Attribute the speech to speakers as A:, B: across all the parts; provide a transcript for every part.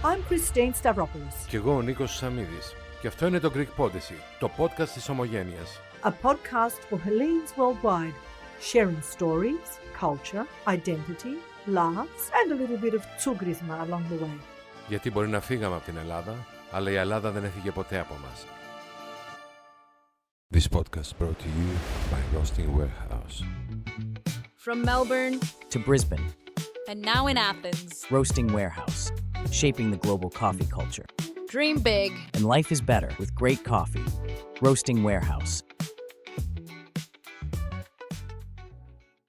A: I'm Christine Stavropoulos.
B: Και εγώ ο Νίκος Σαμίδης. Και αυτό είναι το Greek Podyssey, το podcast της ομογένειας.
A: A podcast for Hellenes worldwide, sharing stories, culture, identity, laughs and a little bit of tsugrisma along the way.
B: Γιατί μπορεί να φύγαμε από την Ελλάδα, αλλά η Ελλάδα δεν έφυγε ποτέ από μας. This podcast brought to you by Roasting Warehouse.
C: From Melbourne
D: to Brisbane,
C: and now in Athens.
D: Roasting Warehouse, shaping the global coffee culture.
C: Dream big.
D: And life is better with great coffee. Roasting Warehouse.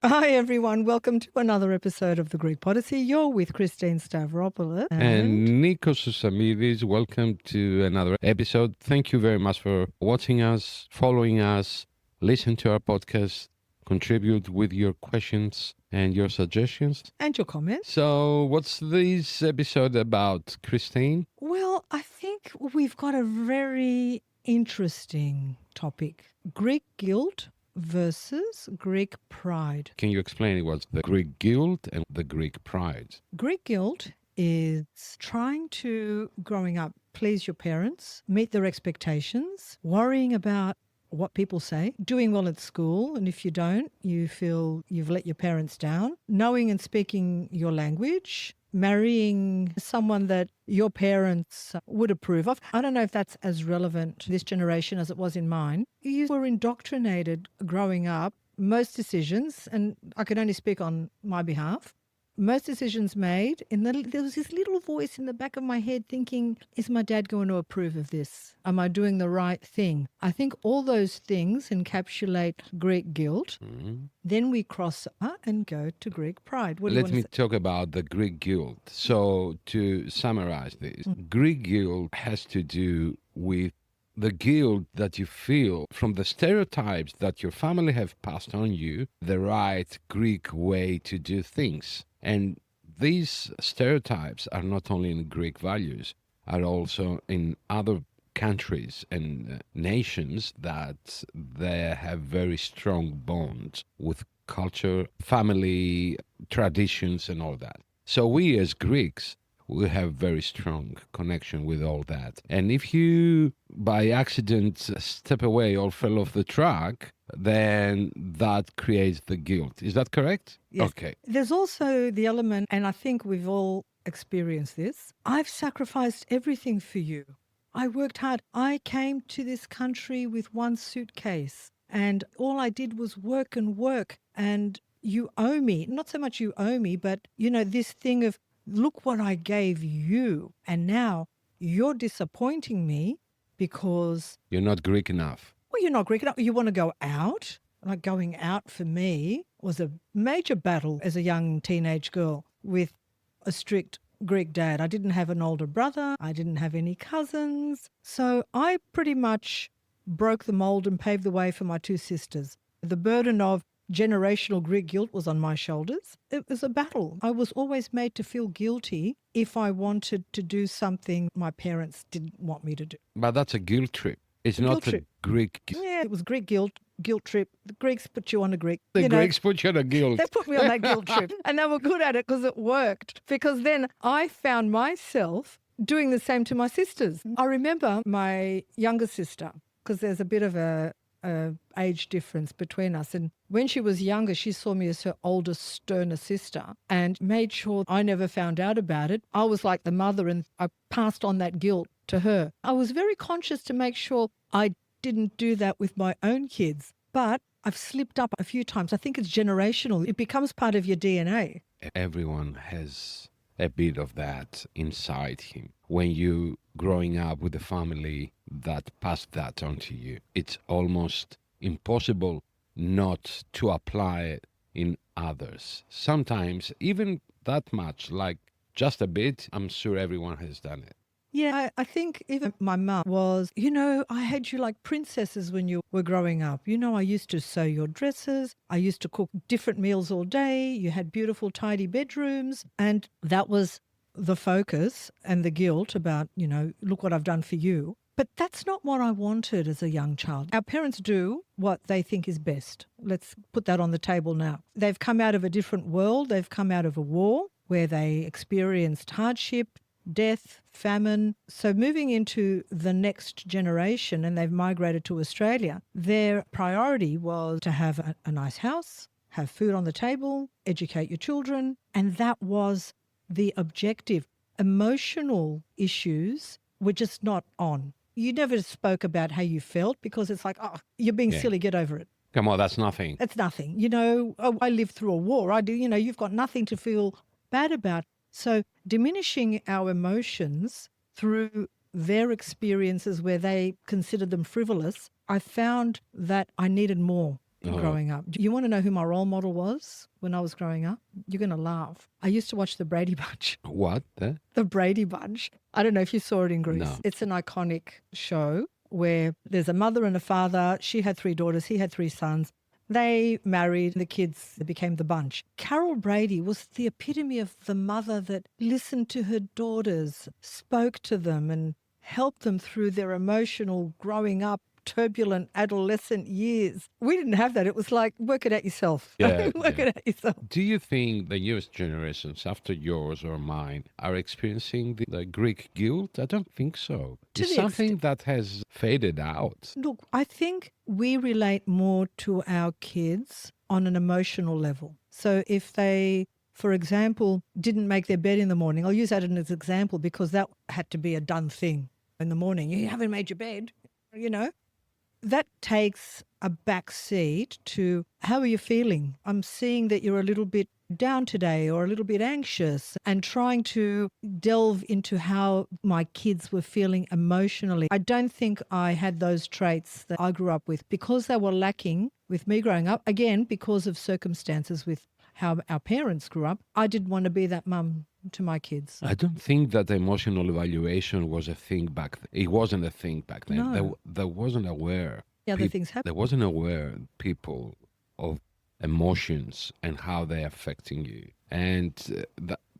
A: Hi everyone, welcome to another episode of the Greek Podyssey. You're with Christine Stavropoulos.
B: And Nikos Samidis, welcome to another episode. Thank you very much for watching us, following us, listen to our podcast, contribute with your questions and your suggestions.
A: And your comments.
B: So what's this episode about, Christine?
A: Well, I think we've got a very interesting topic. Greek guilt versus Greek pride.
B: Can you explain what's the Greek guilt and the Greek pride?
A: Greek guilt is trying to, growing up, please your parents, meet their expectations, worrying about what people say, doing well at school, and if you don't, you feel you've let your parents down, knowing and speaking your language, marrying someone that your parents would approve of. I don't know if that's as relevant to this generation as it was in mine. You were indoctrinated growing up. Most decisions, and I can only speak on my behalf, most decisions made, and there was this little voice in the back of my head thinking, is my dad going to approve of this? Am I doing the right thing? I think all those things encapsulate Greek guilt. Mm-hmm. Then we cross and go to Greek pride.
B: Let me talk about the Greek guilt. So to summarize this, Greek guilt has to do with the guilt that you feel from the stereotypes that your family have passed on you, the right Greek way to do things. And these stereotypes are not only in Greek values, are also in other countries and nations that they have very strong bonds with culture, family, traditions and all that. So we as Greeks, we have very strong connection with all that. And if you, by accident, step away or fell off the track, then that creates the guilt. Is that correct?
A: Yes.
B: Okay.
A: There's also the element, and I think we've all experienced this, I've sacrificed everything for you. I worked hard. I came to this country with one suitcase, and all I did was work and work, and you owe me. Not so much you owe me, but, this thing of, look what I gave you, and now you're disappointing me because...
B: You're not Greek enough.
A: Well, you're not Greek enough. You want to go out? Like going out for me was a major battle as a young teenage girl with a strict Greek dad. I didn't have an older brother. I didn't have any cousins. So I pretty much broke the mold and paved the way for my two sisters. The burden of generational Greek guilt was on my shoulders. It was a battle. I was always made to feel guilty if I wanted to do something my parents didn't want me to do.
B: But that's a guilt trip. It's not a Greek guilt.
A: Yeah, it was Greek guilt trip. The Greeks put you on a Greek.
B: The Greeks put you on a guilt.
A: They put me on that guilt trip. And they were good at it because it worked. Because then I found myself doing the same to my sisters. I remember my younger sister, because there's a bit of a age difference between us. And when she was younger, she saw me as her older, sterner sister and made sure I never found out about it. I was like the mother and I passed on that guilt to her. I was very conscious to make sure I didn't do that with my own kids. But I've slipped up a few times. I think it's generational. It becomes part of your DNA.
B: Everyone has a bit of that inside him. When you growing up with a family that passed that on to you, it's almost impossible not to apply it in others. Sometimes even that much, like just a bit, I'm sure everyone has done it.
A: Yeah, I think even my mum was, I had you like princesses when you were growing up. I used to sew your dresses. I used to cook different meals all day. You had beautiful, tidy bedrooms. And that was the focus and the guilt about, look what I've done for you. But that's not what I wanted as a young child. Our parents do what they think is best. Let's put that on the table now. They've come out of a different world. They've come out of a war where they experienced hardship, death, famine. So moving into the next generation, and they've migrated to Australia, their priority was to have a nice house, have food on the table, educate your children. And that was the objective. Emotional issues were just not on. You never spoke about how you felt because it's like, oh, you're being
B: Yeah.
A: silly, get over it.
B: Come on, that's nothing.
A: It's nothing. Oh, I lived through a war. I do, you've got nothing to feel bad about. So diminishing our emotions through their experiences where they considered them frivolous, I found that I needed more growing up. You want to know who my role model was when I was growing up? You're going to laugh. I used to watch the Brady Bunch.
B: What?
A: The Brady Bunch. I don't know if you saw it in Greece.
B: No.
A: It's an iconic show where there's a mother and a father. She had 3 daughters. He had 3 sons. They married. The kids became the bunch. Carol Brady was the epitome of the mother that listened to her daughters, spoke to them and helped them through their emotional growing up, turbulent adolescent years. We didn't have that. It was like, work it out yourself.
B: Yeah,
A: Work
B: yeah.
A: it out yourself.
B: Do you think the newest generations after yours or mine are experiencing the Greek guilt? I don't think so.
A: To
B: It's
A: the
B: something that has faded out.
A: Look, I think we relate more to our kids on an emotional level. So if they, for example, didn't make their bed in the morning, I'll use that as an example because that had to be a done thing in the morning. You haven't made your bed, That takes a back seat to how are you feeling? I'm seeing that you're a little bit down today or a little bit anxious, and trying to delve into how my kids were feeling emotionally. I don't think I had those traits that I grew up with because they were lacking with me growing up. Again, because of circumstances with how our parents grew up, I didn't want to be that mum to my kids.
B: I don't think that emotional evaluation was a thing back then. It wasn't a thing back then.
A: No.
B: There wasn't aware.
A: The other things happen.
B: There wasn't aware people of emotions and how they're affecting you. And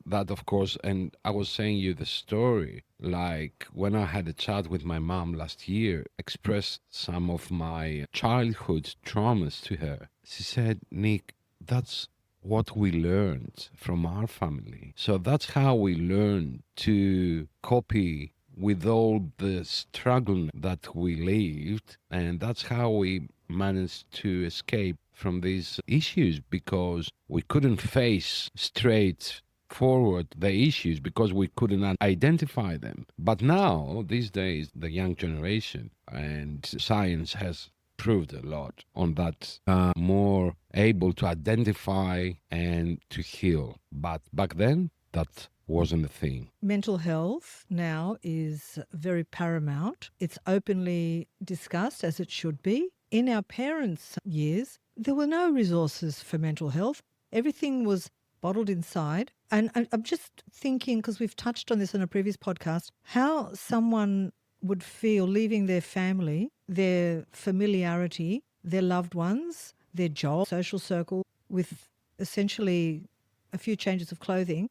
B: that of course, and I was saying you the story, like when I had a chat with my mom last year, expressed some of my childhood traumas to her. She said, Nick, that's what we learned from our family. So that's how we learn to copy with all the struggle that we lived. And that's how we managed to escape from these issues, because we couldn't face straight forward the issues because we couldn't identify them. But now, these days, the young generation and science has proved a lot on that, more able to identify and to heal. But back then, that wasn't a thing.
A: Mental health now is very paramount. It's openly discussed, as it should be. In our parents' years, there were no resources for mental health. Everything was bottled inside. And I'm just thinking, because we've touched on this in a previous podcast, how someone would feel leaving their family, their familiarity, their loved ones, their job, social circle, with essentially a few changes of clothing,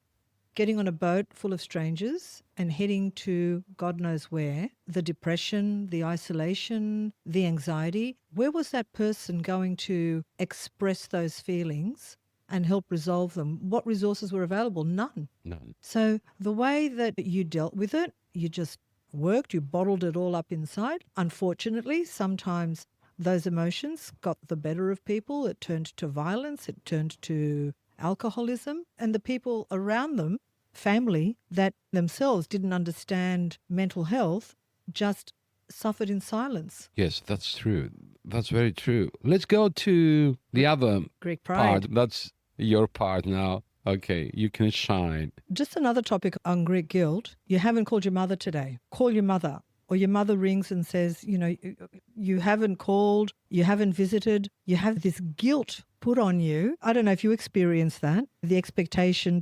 A: getting on a boat full of strangers and heading to God knows where. The depression, the isolation, the anxiety. Where was that person going to express those feelings and help resolve them? What resources were available? None.
B: None.
A: So the way that you dealt with it, you just worked, you bottled it all up inside. Unfortunately, sometimes those emotions got the better of people. It turned to violence, it turned to alcoholism, and the people around them, family, that themselves didn't understand mental health, just suffered in silence.
B: Yes, that's true. That's very true. Let's go to the other
A: Greek
B: part.
A: pride.
B: That's your part now. Okay, you can shine.
A: Just another topic on Greek guilt. You haven't called your mother today. Call your mother. Or your mother rings and says, you haven't called, you haven't visited, you have this guilt put on you. I don't know if you experienced that. The expectation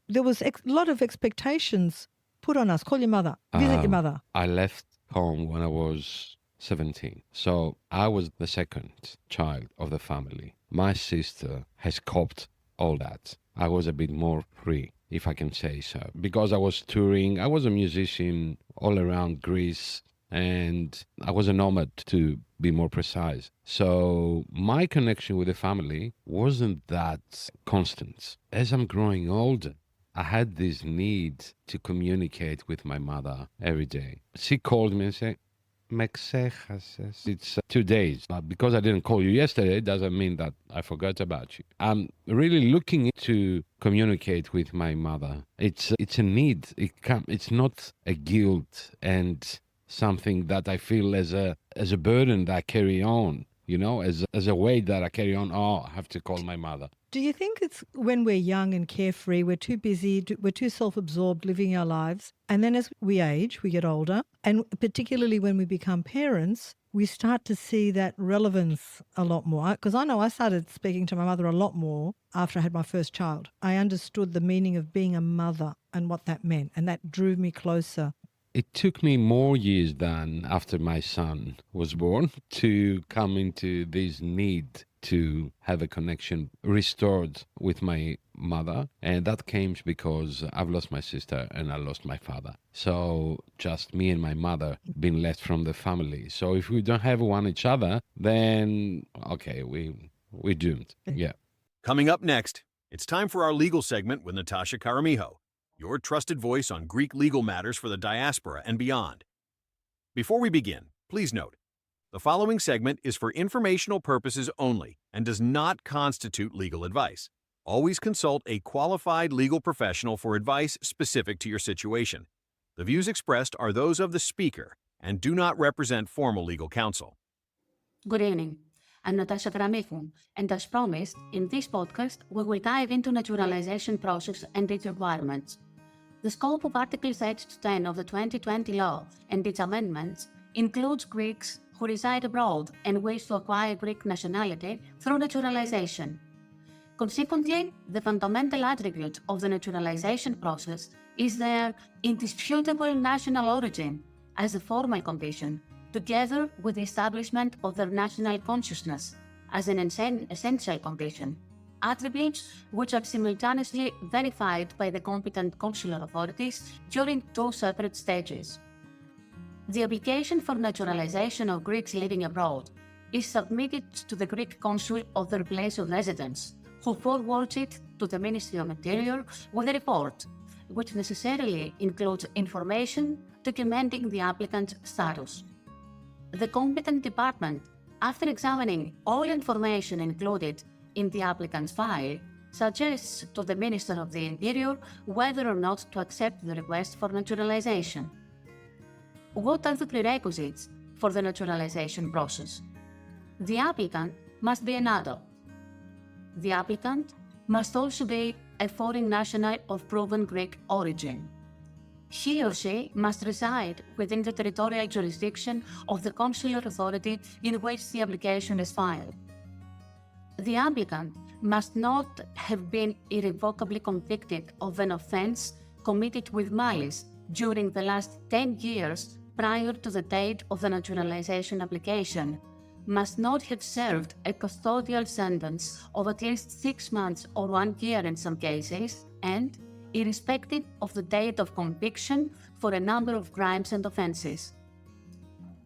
A: there was a lot of expectations put on us. Call your mother, visit your mother.
B: I left home when I was 17. So I was the second child of the family. My sister has coped all that. I was a bit more free, if I can say so, because I was touring. I was a musician all around Greece, and I was a nomad, to be more precise. So my connection with the family wasn't that constant. As I'm growing older, I had this need to communicate with my mother every day. She called me and said, "Me ξέχασες." It's 2 days. But because I didn't call you yesterday, doesn't mean that I forgot about you. I'm really looking to communicate with my mother. It's a need. It's not a guilt and something that I feel as a burden that I carry on. As a weight that I carry on. Oh, I have to call my mother.
A: Do you think it's when we're young and carefree, we're too busy, we're too self-absorbed living our lives, and then as we age, we get older, and particularly when we become parents, we start to see that relevance a lot more? Because I know I started speaking to my mother a lot more after I had my first child. I understood the meaning of being a mother and what that meant, and that drew me closer.
B: It took me more years than after my son was born to come into this need to have a connection restored with my mother. And that came because I've lost my sister and I lost my father. So just me and my mother been left from the family. So if we don't have one each other, then okay, we're doomed. Yeah.
E: Coming up next, it's time for our legal segment with Natasha Karamijo, your trusted voice on Greek legal matters for the diaspora and beyond. Before we begin, please note, the following segment is for informational purposes only and does not constitute legal advice. Always consult a qualified legal professional for advice specific to your situation. The views expressed are those of the speaker and do not represent formal legal counsel.
F: Good evening. I'm Natasha Karamijo, and as promised, in this podcast, we will dive into naturalization process and its requirements. The scope of Article 3210 of the 2020 law and its amendments includes Greeks who reside abroad and wish to acquire Greek nationality through naturalization. Consequently, the fundamental attribute of the naturalization process is their indisputable national origin as a formal condition, together with the establishment of their national consciousness as an essential condition, attributes which are simultaneously verified by the competent consular authorities during two separate stages. The application for naturalization of Greeks living abroad is submitted to the Greek consul of their place of residence, who forwards it to the Ministry of Interior with a report, which necessarily includes information documenting the applicant's status. The competent department, after examining all information included in the applicant's file, suggests to the Minister of the Interior whether or not to accept the request for naturalization. What are the prerequisites for the naturalization process? The applicant must be an adult. The applicant must also be a foreign national of proven Greek origin. He or she must reside within the territorial jurisdiction of the consular authority in which the application is filed. The applicant must not have been irrevocably convicted of an offense committed with malice during the last 10 years prior to the date of the naturalization application, must not have served a custodial sentence of at least 6 months or 1 year in some cases, and irrespective of the date of conviction for a number of crimes and offenses.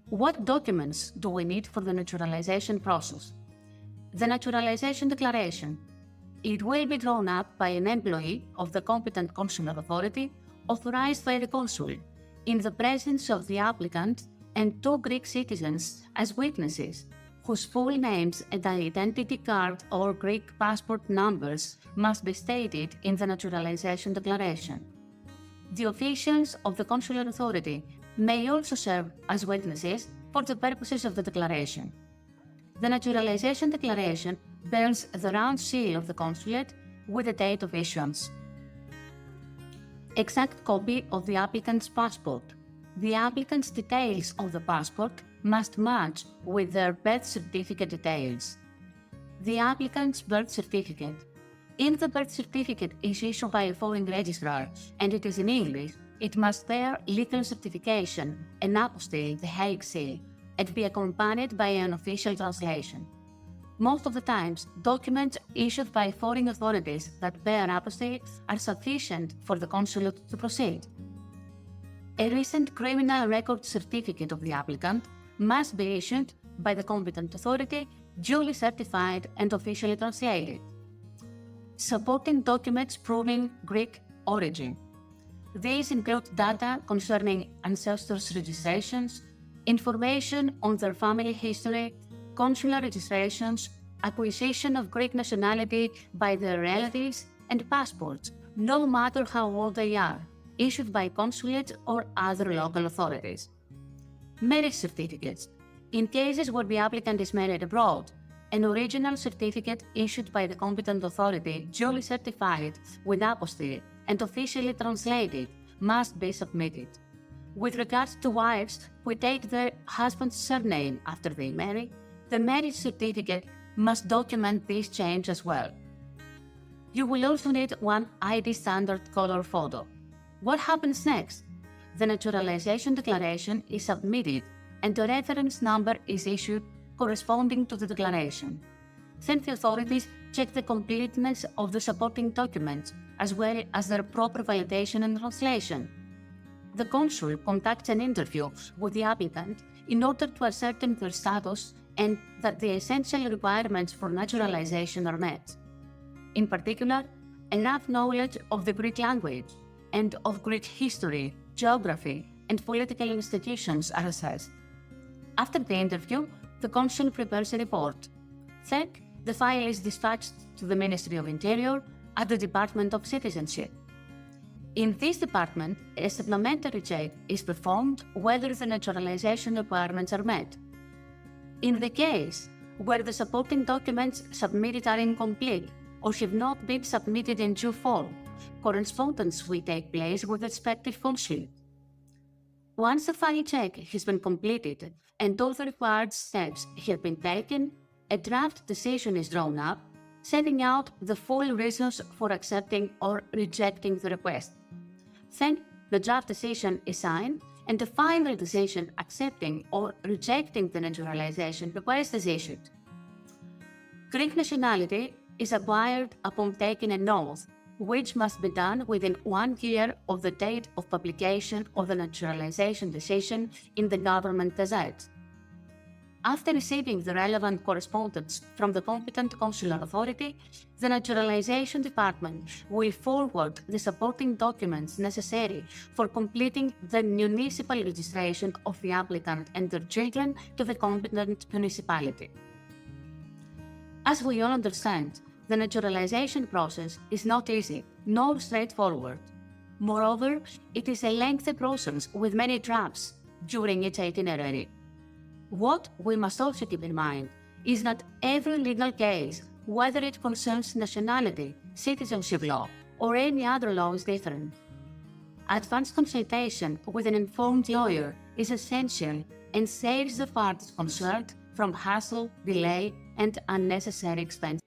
F: What documents do we need for the naturalization process? The naturalization declaration. It will be drawn up by an employee of the competent consular authority authorized by the consul, in the presence of the applicant and 2 Greek citizens as witnesses, whose full names and identity card or Greek passport numbers must be stated in the naturalization declaration. The officials of the consular authority may also serve as witnesses for the purposes of the declaration. The naturalization declaration bears the round seal of the consulate with the date of issuance. Exact copy of the applicant's passport. The applicant's details of the passport must match with their birth certificate details. The applicant's birth certificate. If the birth certificate is issued by a foreign registrar and it is in English, it must bear legal certification, an apostille, the Hague seal, and be accompanied by an official translation. Most of the times, documents issued by foreign authorities that bear apostille are sufficient for the consulate to proceed. A recent criminal record certificate of the applicant must be issued by the competent authority, duly certified and officially translated. Supporting documents proving Greek origin. These include data concerning ancestors' registrations, information on their family history, consular registrations, acquisition of Greek nationality by their relatives, and passports, no matter how old they are, issued by consulates or other local authorities. Marriage certificates. In cases where the applicant is married abroad, an original certificate issued by the competent authority, duly certified with apostille and officially translated, must be submitted. With regards to wives who take their husband's surname after they marry, the marriage certificate must document this change as well. You will also need one ID standard color photo. What happens next? The naturalization declaration is submitted and a reference number is issued corresponding to the declaration. Then the authorities check the completeness of the supporting documents as well as their proper validation and translation. The consul conducts an interview with the applicant in order to ascertain their status and that the essential requirements for naturalization are met. In particular, enough knowledge of the Greek language and of Greek history, geography, and political institutions are assessed. After the interview, the consul prepares a report. Then, the file is dispatched to the Ministry of Interior at the Department of Citizenship. In this department, a supplementary check is performed whether the naturalization requirements are met. In the case where the supporting documents submitted are incomplete or have not been submitted in due form, correspondence will take place with the respective consulate. Once the file check has been completed and all the required steps have been taken, a draft decision is drawn up, setting out the full reasons for accepting or rejecting the request. Then, the draft decision is signed and the final decision accepting or rejecting the naturalization request is issued. Greek nationality is acquired upon taking an oath, which must be done within 1 year of the date of publication of the naturalization decision in the Government Gazette. After receiving the relevant correspondence from the competent consular authority, the Naturalization Department will forward the supporting documents necessary for completing the municipal registration of the applicant and their children to the competent municipality. As we all understand, the naturalization process is not easy nor straightforward. Moreover, it is a lengthy process with many traps during its itinerary. What we must also keep in mind is that every legal case, whether it concerns nationality, citizenship law, or any other law, is different. Advanced consultation with an informed lawyer is essential and saves the parties concerned from hassle, delay, and unnecessary expense.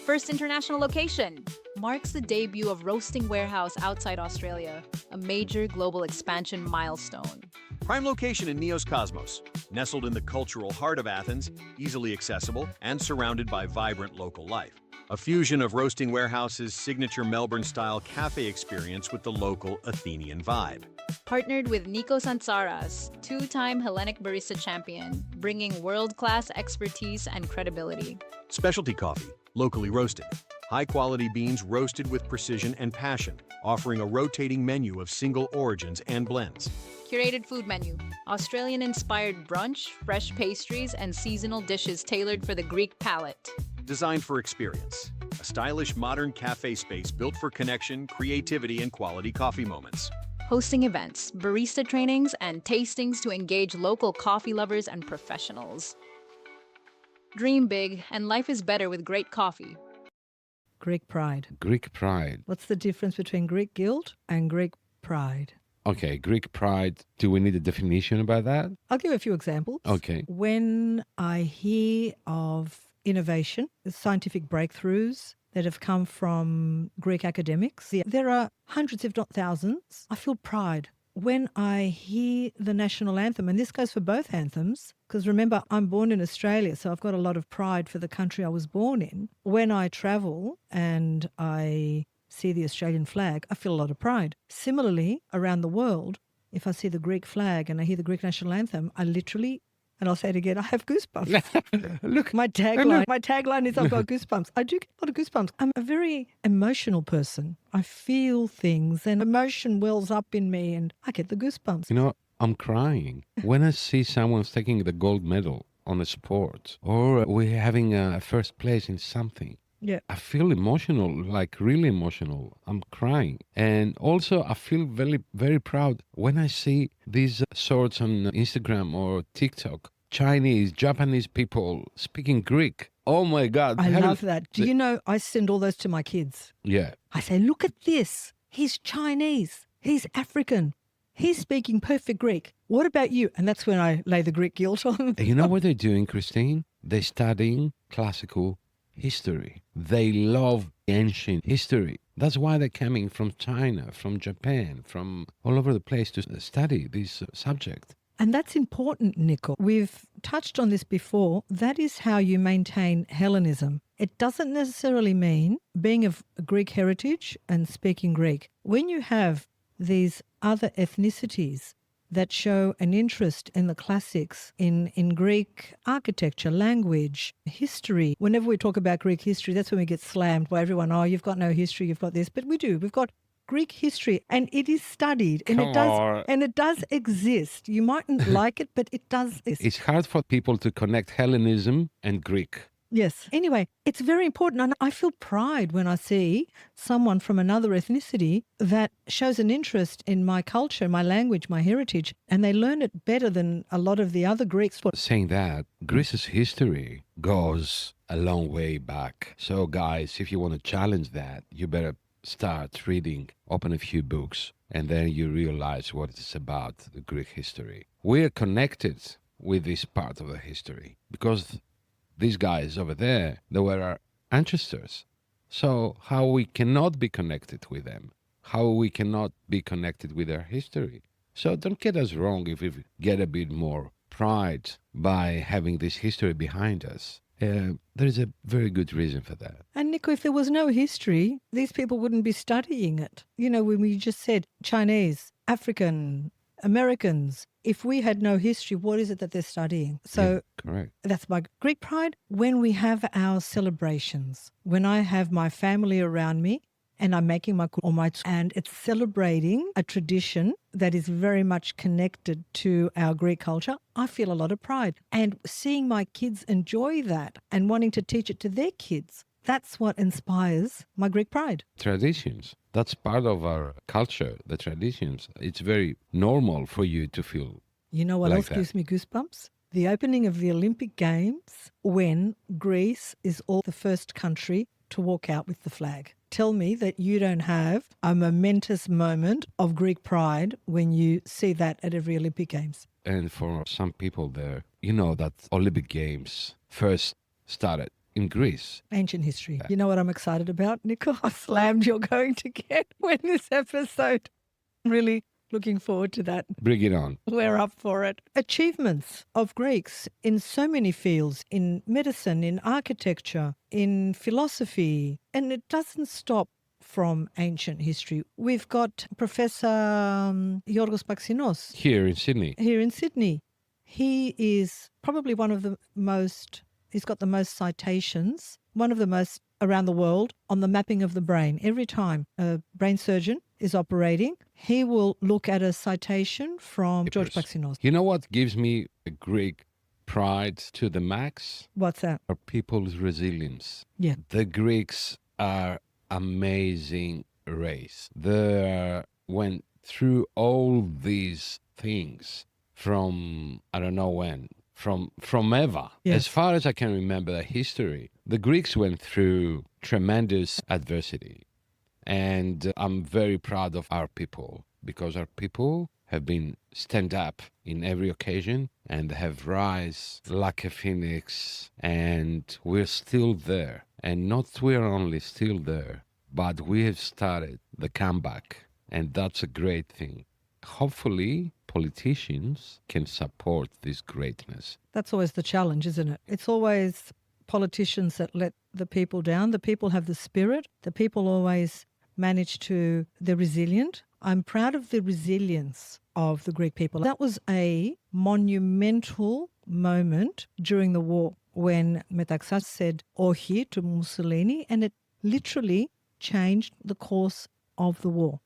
C: First international location marks the debut of Roasting Warehouse outside Australia, a major global expansion milestone.
E: Prime location in Neos Cosmos, nestled in the cultural heart of Athens, easily accessible and surrounded by vibrant local life. A fusion of Roasting Warehouse's signature Melbourne-style cafe experience with the local Athenian vibe.
C: Partnered with Nikos Antsaras, two-time Hellenic barista champion, bringing world-class expertise and credibility.
E: Specialty coffee, locally roasted. High-quality beans roasted with precision and passion, offering a rotating menu of single origins and blends.
C: Curated food menu, Australian-inspired brunch, fresh pastries, and seasonal dishes tailored for the Greek palate.
E: Designed for experience. A stylish, modern cafe space built for connection, creativity, and quality coffee moments.
C: Hosting events, barista trainings, and tastings to engage local coffee lovers and professionals. Dream big, and life is better with great coffee.
A: Greek pride.
B: Greek pride.
A: What's the difference between Greek guilt and Greek pride?
B: Okay, Greek pride. Do we need a definition about that?
A: I'll give a few examples.
B: Okay.
A: When I hear of innovation, scientific breakthroughs that have come from Greek academics, there are hundreds, if not thousands, I feel pride. When I hear the national anthem, and this goes for both anthems, because remember, I'm born in Australia, so I've got a lot of pride for the country I was born in. When I travel and I see the Australian flag, I feel a lot of pride. Similarly, around the world, if I see the Greek flag and I hear the Greek national anthem, I literally And I'll say it again, I have goosebumps.
B: Look,
A: My tagline is I've got goosebumps. I do get a lot of goosebumps. I'm a very emotional person. I feel things and emotion wells up in me and I get the goosebumps.
B: you know, I'm crying when I see someone's taking the gold medal on a sport or we're having a first place in something.
A: Yeah.
B: I feel emotional, like really emotional. I'm crying. And also, I feel very, very proud when I see these sorts on Instagram or TikTok, Chinese, Japanese people speaking Greek. Oh my God.
A: I love that. Do you know, I send all those to my kids.
B: Yeah.
A: I say, look at this. He's Chinese. He's African. He's speaking perfect Greek. What about you? And that's when I lay the Greek guilt on them.
B: And you know what they're doing, Christine? They're studying classical history. They love ancient history. That's why they're coming from China, from Japan, from all over the place to study this subject.
A: And that's important, Nico. We've touched on this before. That is how you maintain Hellenism. It doesn't necessarily mean being of Greek heritage and speaking Greek. When you have these other ethnicities that show an interest in the classics, in Greek architecture, language, history. Whenever we talk about Greek history, that's when we get slammed by everyone. Oh, you've got no history, you've got this. But we do. We've got Greek history and it is studied and it does exist. You mightn't like it, but it does exist.
B: It's hard for people to connect Hellenism and Greek.
A: Yes. Anyway, it's very important. And I feel pride when I see someone from another ethnicity that shows an interest in my culture, my language, my heritage, and they learn it better than a lot of the other Greeks.
B: Saying that, Greece's history goes a long way back. So guys, if you want to challenge that, you better start reading, open a few books, and then you realize what it's about, the Greek history. We're connected with this part of the history because these guys over there, they were our ancestors. So how we cannot be connected with them? How we cannot be connected with their history? So don't get us wrong if we get a bit more pride by having this history behind us. There is a very good reason for that.
A: And Nico, if there was no history, these people wouldn't be studying it. You know, when we just said Chinese, African, Americans, if we had no history, what is it that they're studying? So
B: correct.
A: That's my Greek pride. When we have our celebrations, when I have my family around me and I'm making my and it's celebrating a tradition that is very much connected to our Greek culture, I feel a lot of pride. And seeing my kids enjoy that and wanting to teach it to their kids, that's what inspires my Greek pride.
B: Traditions. That's part of our culture, the traditions. It's very normal for you to feel.
A: You know what
B: like
A: else
B: that.
A: gives me goosebumps? The opening of the Olympic Games when Greece is the first country to walk out with the flag. Tell me that you don't have a momentous moment of Greek pride when you see that at every Olympic Games.
B: And for some people there, you know that Olympic Games first started in Greece.
A: Ancient history. You know what I'm excited about, Nico? How slammed you're going to get when this episode. Really looking forward to that.
B: Bring it on.
A: We're up for it. Achievements of Greeks in so many fields, in medicine, in architecture, in philosophy, and it doesn't stop from ancient history. We've got Professor Yorgos Paxinos
B: Here in Sydney.
A: He is probably one of the most, he's got the most citations, one of the most around the world on the mapping of the brain. Every time a brain surgeon is operating, he will look at a citation from George Paxinos.
B: You know what gives me a Greek pride to the max?
A: What's that?
B: Are people's resilience.
A: Yeah.
B: The Greeks are amazing race. They went through all these things from I don't know when, from ever.
A: Yes.
B: As far as I can remember the history, the Greeks went through tremendous adversity. And I'm very proud of our people because our people have been stand up in every occasion and have rise like a phoenix, and we're still there. And not we're only still there, but we have started the comeback, and that's a great thing. Hopefully, politicians can support this greatness.
A: That's always the challenge, isn't it? It's always politicians that let the people down. The people have the spirit. The people always manage to, they're resilient. I'm proud of the resilience of the Greek people. That was a monumental moment during the war when Metaxas said "Ohi" to Mussolini, and it literally changed the course of the war.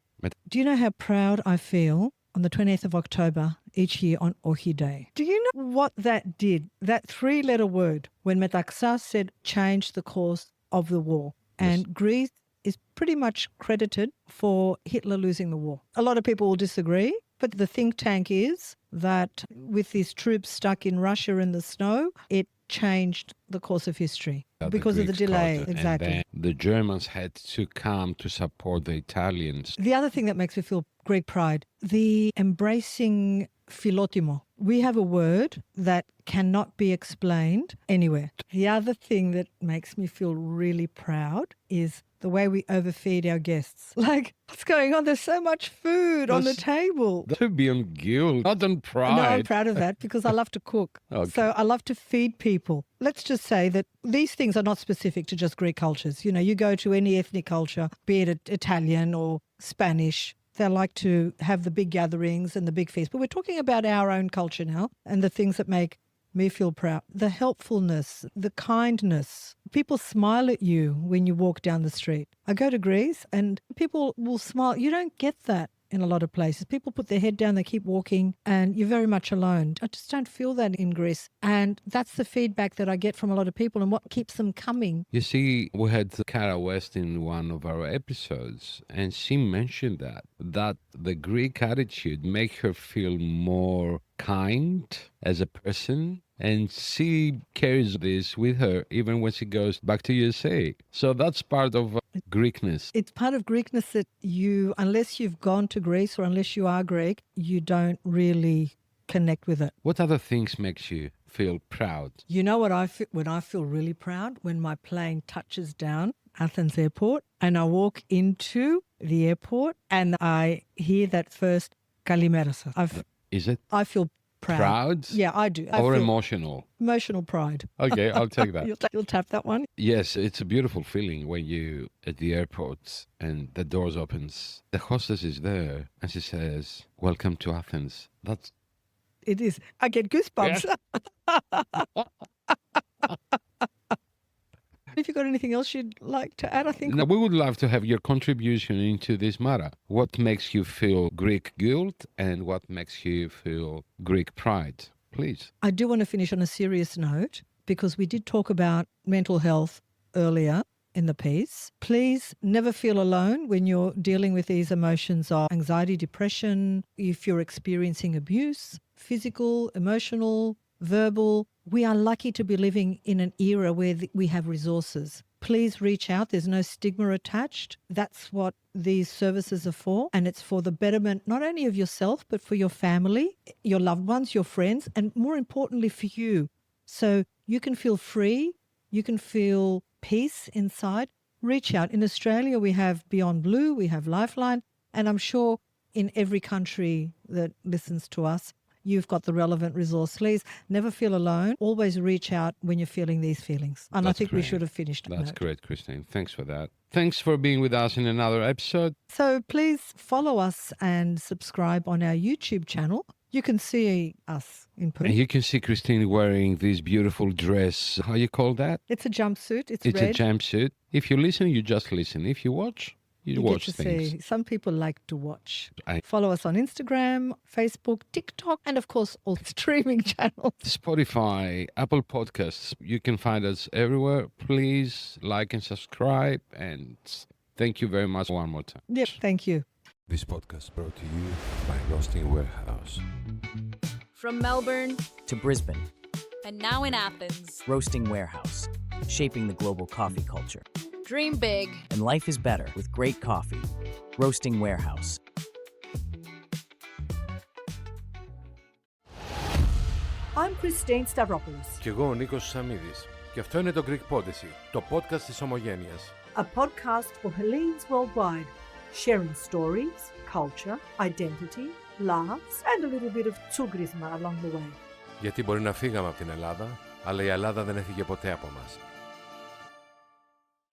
A: Do you know how proud I feel on the 20th of October each year on Ohi Day? Do you know what that did? That 3-letter word, when Metaxas said changed the course of the war. And Greece is pretty much credited for Hitler losing the war. A lot of people will disagree, but the think tank is that with these troops stuck in Russia in the snow, it changed the course of history because of the delay. Exactly.
B: And then the Germans had to come to support the Italians.
A: The other thing that makes me feel great pride, the embracing philotimo. We have a word that cannot be explained anywhere. The other thing that makes me feel really proud is the way we overfeed our guests. Like, what's going on? There's so much food on the table.
B: To be on guilt, not on pride.
A: No, I'm proud of that because I love to cook.
B: Okay.
A: So I love to feed people. Let's just say that these things are not specific to just Greek cultures. You know, you go to any ethnic culture, be it Italian or Spanish, they like to have the big gatherings and the big feasts. But we're talking about our own culture now and the things that make me feel proud. The helpfulness, the kindness. People smile at you when you walk down the street. I go to Greece and people will smile. You don't get that in a lot of places. People put their head down, they keep walking, and you're very much alone. I just don't feel that in Greece. And that's the feedback that I get from a lot of people and what keeps them coming.
B: You see, we had Cara West in one of our episodes, and she mentioned that the Greek attitude makes her feel more kind as a person, and she carries this with her even when she goes back to USA. So that's part of Greekness.
A: It's part of Greekness that you, unless you've gone to Greece or unless you are Greek, you don't really connect with it.
B: What other things makes you feel proud?
A: You know what I feel when I feel really proud? When my plane touches down Athens airport and I walk into the airport and I hear that first Kalimera σας.
B: Is it
A: I feel proud. Yeah, I do.
B: Or emotional?
A: Emotional pride.
B: Okay, I'll take that.
A: You'll tap that one.
B: Yes, it's a beautiful feeling when you at the airport and the doors opens. The hostess is there and she says, "Welcome to Athens."
A: It is. I get goosebumps. Yeah. If you've got anything else you'd like to add, I think.
B: No, we would love to have your contribution into this matter. What makes you feel Greek guilt and what makes you feel Greek pride? Please.
A: I do want to finish on a serious note because we did talk about mental health earlier in the piece. Please never feel alone when you're dealing with these emotions of anxiety, depression, if you're experiencing abuse, physical, emotional, verbal. We are lucky to be living in an era where we have resources. Please reach out. There's no stigma attached. That's what these services are for. And it's for the betterment, not only of yourself, but for your family, your loved ones, your friends, and more importantly for you. So you can feel free. You can feel peace inside. Reach out. In Australia, we have Beyond Blue, we have Lifeline, and I'm sure in every country that listens to us, you've got the relevant resource. Please never feel alone. Always reach out when you're feeling these feelings. And I think we should have finished.
B: That's great, Christine. Thanks for that. Thanks for being with us in another episode.
A: So please follow us and subscribe on our YouTube channel. You can see us in person.
B: And you can see Christine wearing this beautiful dress. How you call that?
A: It's a jumpsuit. It's
B: a
A: red.
B: jumpsuit. If you listen, you just listen. If you watch, you watch
A: get to
B: things.
A: See. Some people like to watch. Follow us on Instagram, Facebook, TikTok, and of course all streaming channels.
B: Spotify, Apple Podcasts. You can find us everywhere. Please like and subscribe. And thank you very much one more time.
A: Yep, thank you.
B: This podcast brought to you by Roasting Warehouse.
C: From Melbourne
D: to Brisbane,
C: and now in Athens,
D: Roasting Warehouse, shaping the global coffee culture.
C: dream big.
D: And life is better with great coffee. Roasting Warehouse.
A: I'm Christine Stavropoulos.
B: Και εγώ ο Νίκος Σαμίδης. Και αυτό είναι το Greek Podyssey, το podcast της Ομογένειας.
A: A podcast for Hellenes worldwide, sharing stories, culture, identity, laughs, and a little bit of tsugrisma along the way.
B: Γιατί μπορεί να φύγαμε από την Ελλάδα, αλλά η Ελλάδα δεν έφυγε ποτέ από μας.